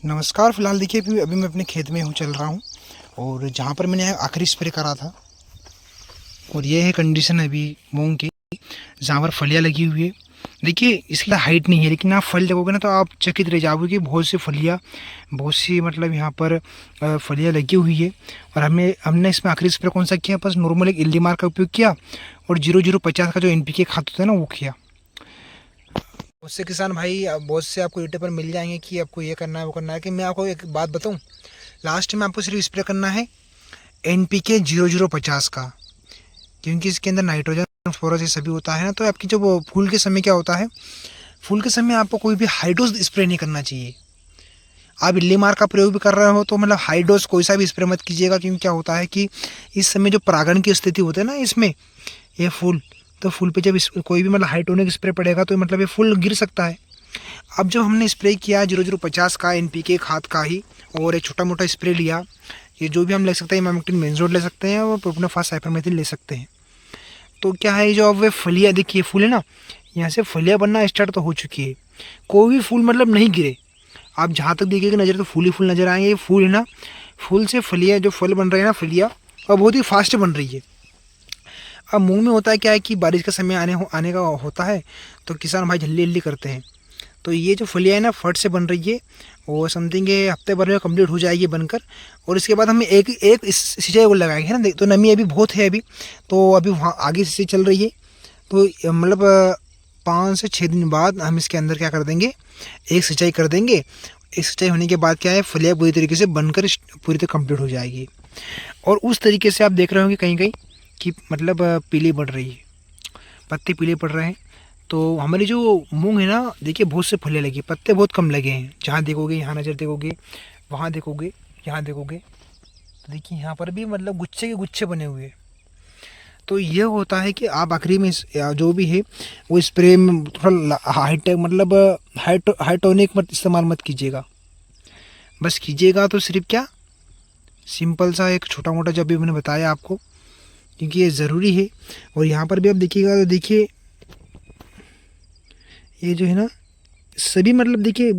नमस्कार। फ़िलहाल देखिए अभी अभी मैं अपने खेत में हूँ, चल रहा हूँ और जहाँ पर मैंने आखिरी स्प्रे करा था और ये है कंडीशन अभी मूँग की, जहाँ पर फलियाँ लगी हुई है। देखिए इसकी हाइट नहीं है, लेकिन आप फल देखोगे ना तो आप चकित रह जाओगे कि बहुत सी फलियाँ, बहुत सी मतलब यहाँ पर फलियाँ लगी हुई है। और हमने इसमें आखिरी स्प्रे कौन सा किया, बस नॉर्मल एक इल्लीमार का उपयोग किया और 0050 का जो NPK खाद होता है ना वो किया। बहुत से किसान भाई, बहुत से आपको यूट्यूब पर मिल जाएंगे कि आपको ये करना है वो करना है, कि मैं आपको एक बात बताऊं, लास्ट में आपको सिर्फ स्प्रे करना है NPK 0050 का, क्योंकि इसके अंदर नाइट्रोजन फॉस्फोरस ये सभी होता है ना। तो आपकी जो वो फूल के समय क्या होता है, फूल के समय आपको कोई भी हाई डोज स्प्रे नहीं करना चाहिए। आप इल्लीमार का प्रयोग भी कर रहे हो तो मतलब हाई डोज कोई सा भी स्प्रे मत कीजिएगा, क्योंकि क्या होता है कि इस समय जो परागण की स्थिति होती है ना इसमें, ये फूल, तो फूल पे जब कोई भी मतलब हाई टोनिक स्प्रे पड़ेगा तो मतलब ये फूल गिर सकता है। अब जब हमने स्प्रे किया 0050 का NPK खाद का ही, और एक छोटा मोटा स्प्रे लिया, ये जो भी हम ले सकते हैं, इमामेक्टिन बेंजोएट ले सकते हैं और प्रोपनोफास साइपरमेथ्रिन ले सकते हैं। तो क्या है, जो अब वे फलियाँ देखिए, फूल है ना, यहाँ से फलियाँ बनना स्टार्ट तो हो चुकी है। कोई भी फूल मतलब नहीं गिरे, आप जहाँ तक देखिएगा नज़र तो फूल ही फूल नज़र आएंगे। ये फूल है ना, फूल से फलियाँ जो फल बन रहे हैं ना, फलियाँ, और बहुत ही फास्ट बन रही है। अब मूंग में होता है क्या है कि बारिश का समय आने का होता है, तो किसान भाई जल्दी जल्दी करते हैं। तो ये जो फलियाँ है ना फट से बन रही है, और समथिंग ये हफ्ते भर में कंप्लीट हो जाएगी बनकर। और इसके बाद हम एक एक सिंचाई को लगाएंगे, है ना। तो नमी अभी बहुत है अभी, तो अभी वहाँ आगे से चल रही है। तो मतलब 5 से 6 दिन बाद हम इसके अंदर क्या कर देंगे, एक सिंचाई कर देंगे। एक सिंचाई होने के बाद क्या है, फलियाँ पूरी तरीके से बनकर पूरी तरह कंप्लीट हो जाएगी। और उस तरीके से आप देख रहे होंगे कहीं कहीं कि मतलब पीली बढ़ रही है, पत्ते पीले पड़ रहे हैं। तो हमारी जो मूंग है ना, देखिए बहुत से फलियाँ लगी, पत्ते बहुत कम लगे हैं। जहाँ देखोगे, यहाँ नज़र देखोगे, वहाँ देखोगे, यहाँ देखोगे, तो देखिए यहाँ पर भी मतलब गुच्छे के गुच्छे बने हुए हैं। तो ये होता है कि आप आखिरी में जो भी है वो स्प्रे में थोड़ा हाईटेक मतलब हाईटोनिक मत इस्तेमाल मत कीजिएगा। बस कीजिएगा तो सिर्फ क्या, सिंपल सा एक छोटा मोटा जो भी मैंने बताया आपको, क्योंकि ये ज़रूरी है। और यहाँ पर भी आप देखिएगा तो देखिए ये जो है ना, सभी मतलब देखिए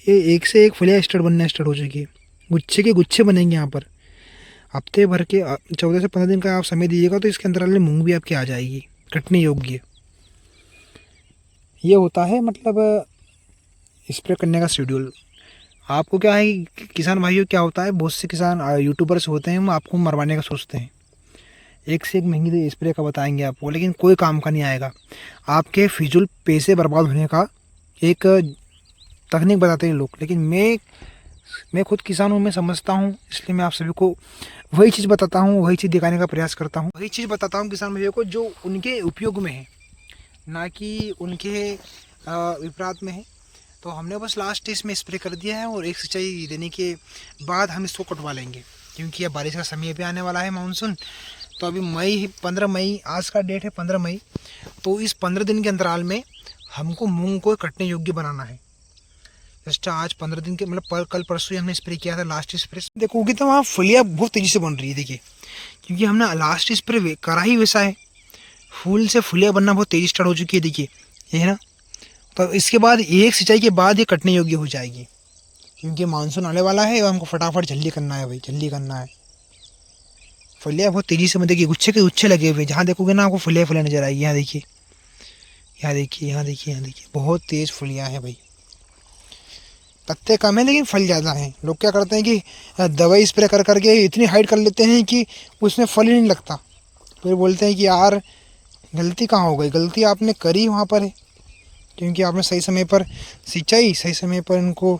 ये एक से एक फलियाँ स्टार्ट बनना स्टार्ट हो चुकी है। गुच्छे के गुच्छे बनेंगे यहाँ पर। हफ्ते भर के 14 से 15 दिन का आप समय दीजिएगा तो इसके अंदर वाले मूंग भी आपकी आ जाएगी कटने योग्य। ये होता है मतलब स्प्रे करने का शेड्यूल। आपको क्या है कि किसान भाइयों, क्या होता है, बहुत से किसान यूट्यूबर्स होते हैं, वो आपको मरवाने का सोचते हैं। एक से एक महंगी स्प्रे का बताएंगे आपको, लेकिन कोई काम का नहीं आएगा। आपके फिजूल पैसे बर्बाद होने का एक तकनीक बताते हैं लोग, लेकिन मैं खुद किसान हूँ, मैं समझता हूँ, इसलिए मैं आप सभी को वही चीज़ बताता हूँ, वही चीज़ दिखाने का प्रयास करता हूँ, वही चीज़ बताता हूँ किसान भाइयों को जो उनके उपयोग में है, ना कि उनके विपरीत में है। तो हमने बस लास्ट इसमें स्प्रे कर दिया है और एक सिंचाई देने के बाद हम इसको कटवा लेंगे, क्योंकि अब बारिश का समय भी आने वाला है, मानसून। तो अभी मई 15 मई आज का डेट है, 15 मई। तो इस 15 दिन के अंतराल में हमको मूंग को कटने योग्य बनाना है। जस्ट आज 15 दिन के मतलब कल परसों ही हमने स्प्रे किया था लास्ट स्प्रे। देखोगे तो वहाँ फलियाँ बहुत तेज़ी से बन रही है, देखिए, क्योंकि हमने लास्ट स्प्रे करा ही वैसा है। फूल से फलियाँ बनना बहुत तेज़ी स्टार्ट हो चुकी है, देखिए, ये है ना। तो इसके बाद एक सिंचाई के बाद ये कटने योग्य हो जाएगी, क्योंकि मानसून आने वाला है और हमको फटाफट जल्दी करना है भाई, जल्दी करना है। फलियाँ बहुत तेज़ी से देखिए, गुच्छे के गुच्छे लगे हुए, जहाँ देखोगे ना आपको फलियाँ फलियाँ नजर आएगी। यहाँ देखिए, यहाँ देखिए, यहाँ देखिए, यहाँ देखिए, बहुत तेज़ फलियाँ हैं भाई। पत्ते कम है लेकिन फल ज़्यादा हैं। लोग क्या करते हैं कि दवाई स्प्रे कर करके इतनी हाइट कर लेते हैं कि उसमें फल ही नहीं लगता। फिर बोलते हैं कि यार गलती कहाँ हो गई, गलती आपने करी वहाँ पर है, क्योंकि आपने सही समय पर सिंचाई, सही समय पर इनको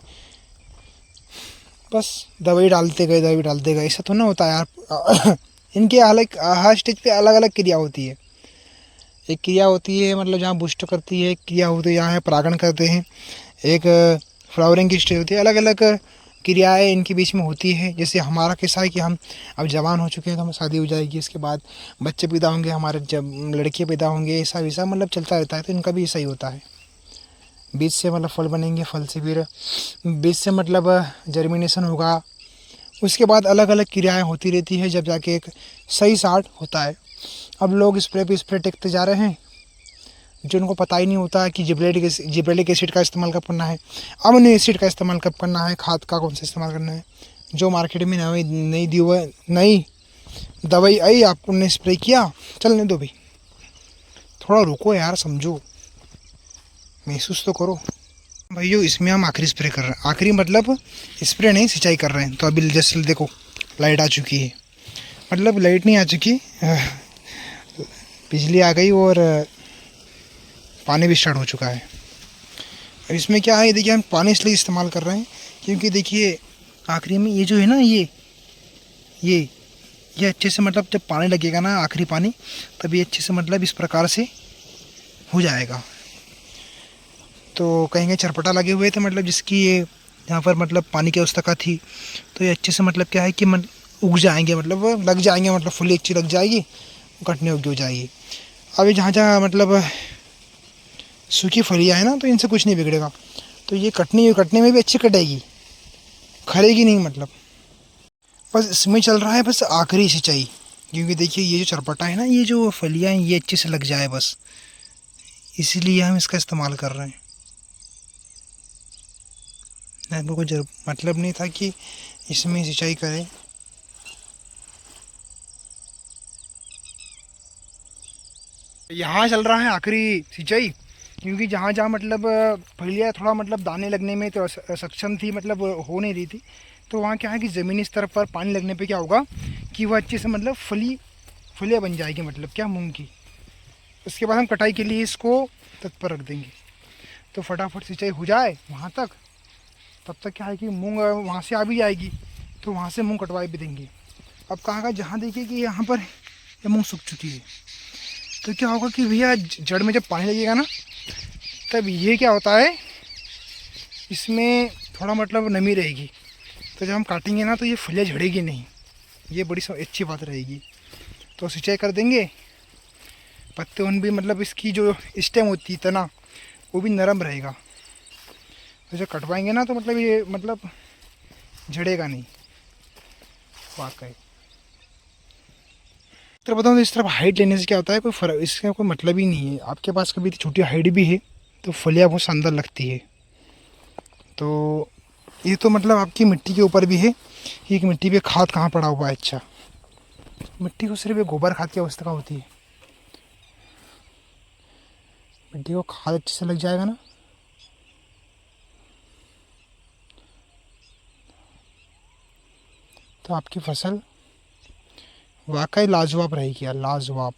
बस दवाई डालते गए, दवाई डालते गए। ऐसा तो ना होता यार। इनके अलग हर स्टेज पे अलग अलग क्रिया होती है। एक क्रिया होती है मतलब जहाँ बुस्ट करती है, एक क्रिया होती है जहाँ परागण करते हैं, एक फ्लावरिंग की स्टेज होती है। अलग अलग क्रियाएँ इनके बीच में होती है। जैसे हमारा कैसा है कि हम अब जवान हो चुके हैं, तो हमें शादी हो जाएगी, इसके बाद बच्चे पैदा होंगे हमारे, जब लड़के पैदा होंगे, ऐसा वैसा मतलब चलता रहता है। तो इनका भी ऐसा ही होता है। बीज से मतलब फल बनेंगे, फल से फिर बीज से मतलब जर्मिनेशन होगा। उसके बाद अलग अलग क्रियाएँ होती रहती है, जब जाके एक सही स्टार्ट होता है। अब लोग स्प्रे पे स्प्रे टेकते जा रहे हैं, जो उनको पता ही नहीं होता कि जिब्रेलिक एसिड का इस्तेमाल कब करना है, अमीनो एसिड का इस्तेमाल कब करना है, खाद का कौन सा इस्तेमाल करना है। जो मार्केट में नई दवाई आई, आपने स्प्रे किया, चलने दो भाई, थोड़ा रुको यार, समझो, महसूस तो करो भाइयों। इसमें हम आखिरी स्प्रे कर रहे हैं, आखिरी मतलब स्प्रे नहीं, सिंचाई कर रहे हैं। तो अभी जस्ट देखो लाइट आ चुकी है, मतलब लाइट नहीं आ चुकी, बिजली आ गई और पानी भी स्टार्ट हो चुका है। अब इसमें क्या है, देखिए हम पानी इसलिए इस्तेमाल कर रहे हैं क्योंकि देखिए आखिरी में ये जो है ना, ये अच्छे से, मतलब जब पानी लगेगा ना, आखिरी पानी, तब ये अच्छे से मतलब इस प्रकार से हो जाएगा। तो कहीं चरपटा लगे हुए थे, मतलब जिसकी ये यहाँ पर मतलब पानी की अवस्था का थी, तो ये अच्छे से मतलब क्या है कि उग जाएंगे, मतलब लग जाएंगे, मतलब फुली अच्छी लग जाएगी, कटने योग्य हो जाएगी। अभी जहाँ जहाँ मतलब सूखी फलियाँ है ना, तो इनसे कुछ नहीं बिगड़ेगा, तो ये कटने में भी अच्छी कटेगी, खरेगी नहीं मतलब। बस इसमें चल रहा है बस आखिरी सिंचाई, क्योंकि देखिए ये जो चरपटा है ना, ये जो फलियाँ हैं, ये अच्छे से लग जाए बस, इसीलिए हम इसका इस्तेमाल कर रहे हैं। हमको कोई मतलब नहीं था कि इसमें सिंचाई करें। यहाँ चल रहा है आखिरी सिंचाई, क्योंकि जहाँ जहाँ मतलब फलियाँ थोड़ा मतलब दाने लगने में तो सक्षम थी, मतलब हो नहीं रही थी, तो वहाँ क्या है कि ज़मीनी स्तर पर पानी लगने पे क्या होगा कि वह अच्छे से मतलब फलियाँ बन जाएगी, मतलब क्या मूंग की। उसके बाद हम कटाई के लिए इसको तत्पर रख देंगे, तो फटाफट सिंचाई हो जाए वहाँ तक, तब तक क्या है कि मूंग वहाँ से आ भी जाएगी, तो वहाँ से मूंग कटवा भी देंगे। अब कहाँ का, जहाँ देखिए कि यहाँ पर ये मूंग सूख चुकी है, तो क्या होगा कि भैया जड़ में जब पानी लगेगा ना, तब ये क्या होता है, इसमें थोड़ा मतलब नमी रहेगी, तो जब हम काटेंगे ना, तो ये फलियाँ झड़ेगी नहीं, ये बड़ी अच्छी बात रहेगी। तो सिंचाई कर देंगे, पत्ते उन भी मतलब इसकी जो स्टेम होती है, तना, वो भी नरम रहेगा, तो जब कटवाएंगे ना, तो मतलब ये मतलब झड़ेगा नहीं वाकई। तो बताऊँ तो इस तरफ हाइट लेने से क्या होता है, कोई फर्क, इसका कोई मतलब ही नहीं है। आपके पास कभी छोटी हाइट भी है तो फलियाँ बहुत शानदार लगती है। तो ये तो मतलब आपकी मिट्टी के ऊपर भी है कि मिट्टी पे खाद कहाँ पड़ा हुआ है। अच्छा, मिट्टी को सिर्फ गोबर खाद की अवस्था होती है, मिट्टी को खाद अच्छे से लग जाएगा ना, तो आपकी फसल वाकई लाजवाब रहेगी यार, लाजवाब।